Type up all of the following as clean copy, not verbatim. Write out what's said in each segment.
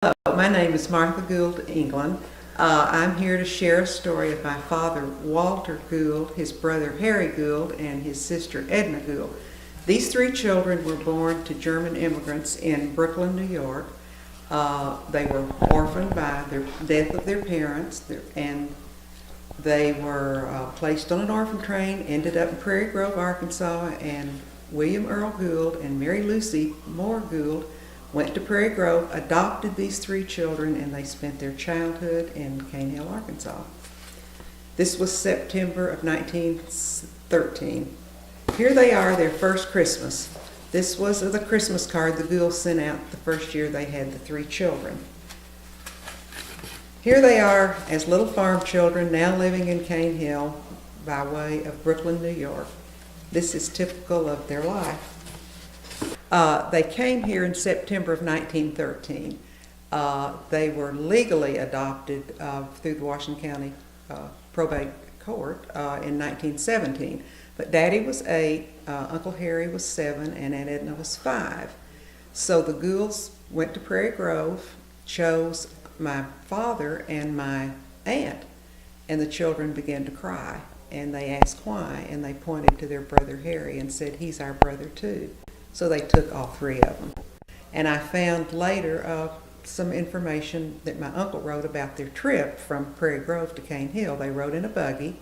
My name is Martha Gould England. I'm here to share a story of my father, Walter Gould, his brother Harry Gould, and his sister Edna Gould. These three children were born to German immigrants in Brooklyn, New York. They were orphaned by the death of their parents, and they were placed on an orphan train, ended up in Prairie Grove, Arkansas, and William Earl Gould and Mary Lucy Moore Gould went to Prairie Grove, adopted these three children, and they spent their childhood in Cane Hill, Arkansas. This was September of 1913. Here they are, their first Christmas. This was the Christmas card the Goulds sent out the first year they had the three children. Here they are as little farm children, now living in Cane Hill by way of Brooklyn, New York. This is typical of their life. They came here in September of 1913. They were legally adopted through the Washington County Probate Court in 1917. But Daddy was 8, Uncle Harry was 7, and Aunt Edna was 5. So the Goulds went to Prairie Grove, chose my father and my aunt, and the children began to cry. And they asked why, and they pointed to their brother Harry and said, "He's our brother too." So they took all three of them. And I found later some information that my uncle wrote about their trip from Prairie Grove to Cane Hill. They rode in a buggy.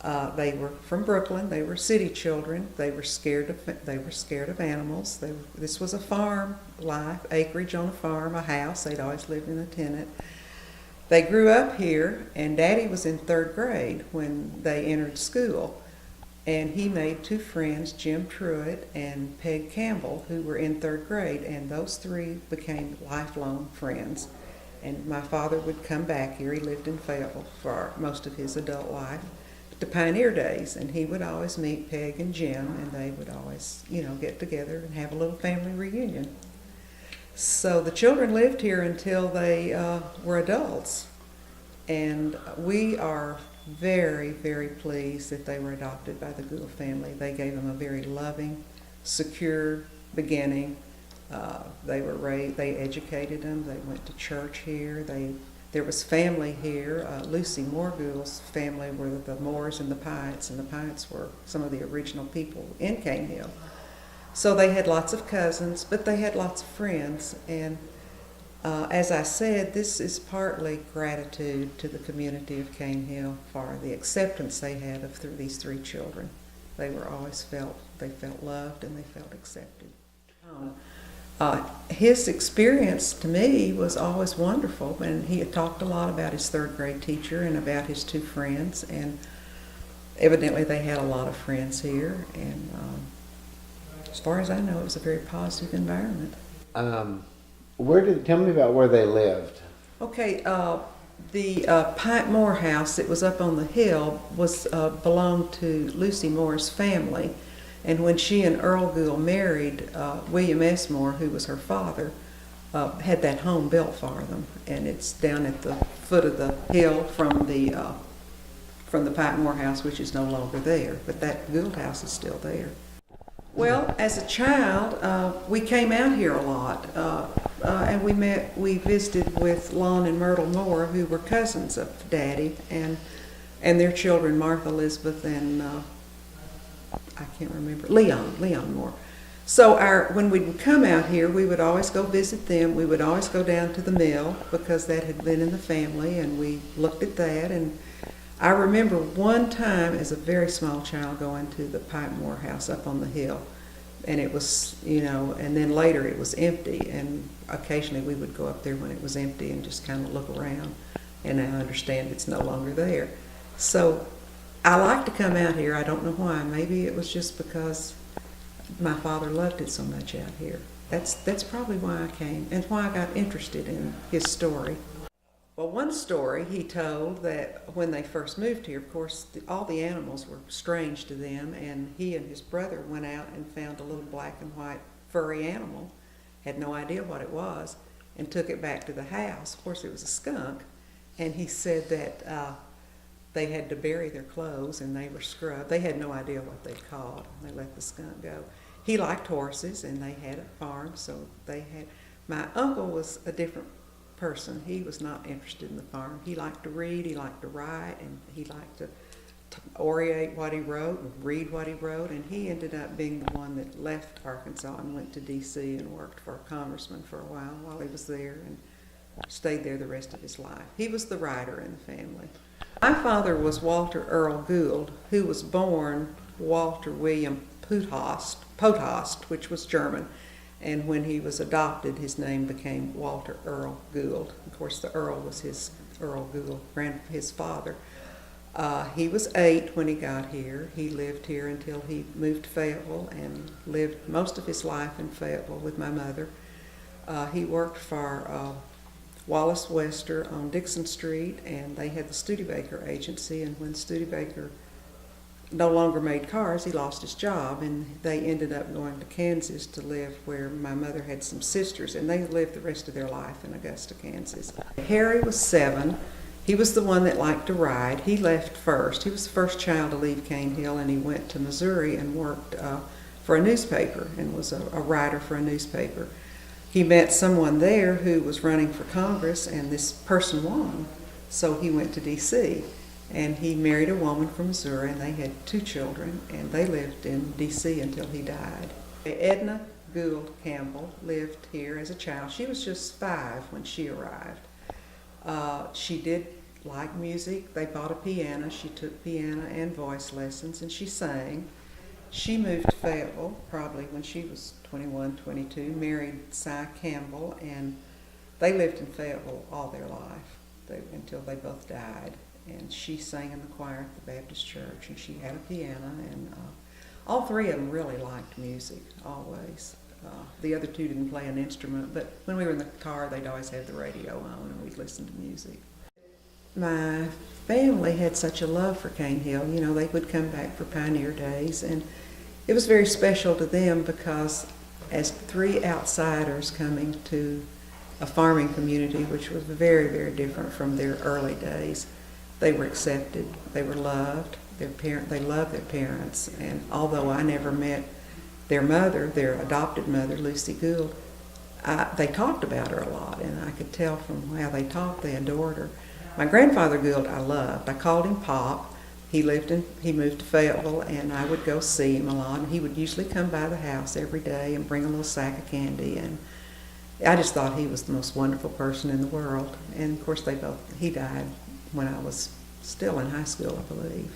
They were from Brooklyn. They were city children. They were scared of animals. This was a farm life, acreage on a farm, a house. They'd always lived in a tenant. They grew up here, and Daddy was in 3rd grade when they entered school. And he made 2 friends, Jim Truitt and Peg Campbell, who were in 3rd grade, and those 3 became lifelong friends. And my father would come back here. He lived in Fayetteville for most of his adult life, to Pioneer Days, and he would always meet Peg and Jim, and they would always, get together and have a little family reunion. So the children lived here until they were adults, and we are very, very pleased that they were adopted by the Gould family. They gave them a very loving, secure beginning. They were raised, they educated them, they went to church here, there was family here. Lucy Moore Gould's family were the Moores and the Pietts were some of the original people in Cane Hill. So they had lots of cousins, but they had lots of friends. And as I said, this is partly gratitude to the community of Cane Hill for the acceptance they had of these 3 children. They felt loved and they felt accepted. His experience to me was always wonderful, and he had talked a lot about his 3rd grade teacher and about his 2 friends, and evidently they had a lot of friends here, and as far as I know, it was a very positive environment. Tell me about where they lived. Okay, the Pike Moore house that was up on the hill belonged to Lucy Moore's family. And when she and Earl Gould married, William S. Moore, who was her father, had that home built for them. And it's down at the foot of the hill from the Pike Moore house, which is no longer there. But that Gould house is still there. Well, as a child, we came out here a lot. And we visited with Lon and Myrtle Moore, who were cousins of Daddy, and their children, Martha, Elizabeth, and I can't remember, Leon Moore. So when we would come out here, we would always go visit them. We would always go down to the mill because that had been in the family, and we looked at that. And I remember one time as a very small child going to the Pipe Moore house up on the hill, and it was, and then later it was empty, and occasionally we would go up there when it was empty and just kind of look around, and I understand it's no longer there. So I like to come out here. I don't know why. Maybe it was just because my father loved it so much out here. That's probably why I came and why I got interested in his story. Well, one story he told that when they first moved here, of course, all the animals were strange to them, and he and his brother went out and found a little black and white furry animal, had no idea what it was, and took it back to the house. Of course, it was a skunk, and he said that they had to bury their clothes and they were scrubbed. They had no idea what they'd caught. They let the skunk go. He liked horses, and they had a farm, so they had. My uncle was a different person. He was not interested in the farm. He liked to read, he liked to write, and he liked to orate what he wrote and read what he wrote, and he ended up being the one that left Arkansas and went to D.C. and worked for a congressman for a while he was there, and stayed there the rest of his life. He was the writer in the family. My father was Walter Earl Gould, who was born Walter William Pothost, which was German, and when he was adopted, his name became Walter Earl Gould. Of course, the Earl was Earl Gould, his father. He was 8 when he got here. He lived here until he moved to Fayetteville and lived most of his life in Fayetteville with my mother. He worked for Wallace Wester on Dixon Street, and they had the Studebaker agency, and when Studebaker no longer made cars, he lost his job, and they ended up going to Kansas to live where my mother had some sisters, and they lived the rest of their life in Augusta, Kansas. Harry was 7. He was the one that liked to ride. He left first. He was the first child to leave Cane Hill, and he went to Missouri and worked for a newspaper and was a writer for a newspaper. He met someone there who was running for Congress, and this person won. So he went to D.C., and he married a woman from Missouri, and they had 2 children, and they lived in D.C. until he died. Edna Gould Campbell lived here as a child. She was just 5 when she arrived. She did like music. They bought a piano. She took piano and voice lessons, and she sang. She moved to Fayetteville probably when she was 21, 22, married Cy Campbell, and they lived in Fayetteville all their life until they both died. And she sang in the choir at the Baptist church, and she had a piano, and all 3 of them really liked music, always. The other 2 didn't play an instrument, but when we were in the car, they'd always have the radio on, and we'd listen to music. My family had such a love for Cane Hill. You know, they would come back for Pioneer Days, and it was very special to them because as 3 outsiders coming to a farming community, which was very, very different from their early days, they were accepted, they were loved, they loved their parents, and although I never met their mother, their adopted mother, Lucy Gould, they talked about her a lot, and I could tell from how they talked, they adored her. My grandfather Gould I loved. I called him Pop. He moved to Fayetteville, and I would go see him a lot, and he would usually come by the house every day and bring a little sack of candy, and I just thought he was the most wonderful person in the world. And of course he died when I was still in high school, I believe.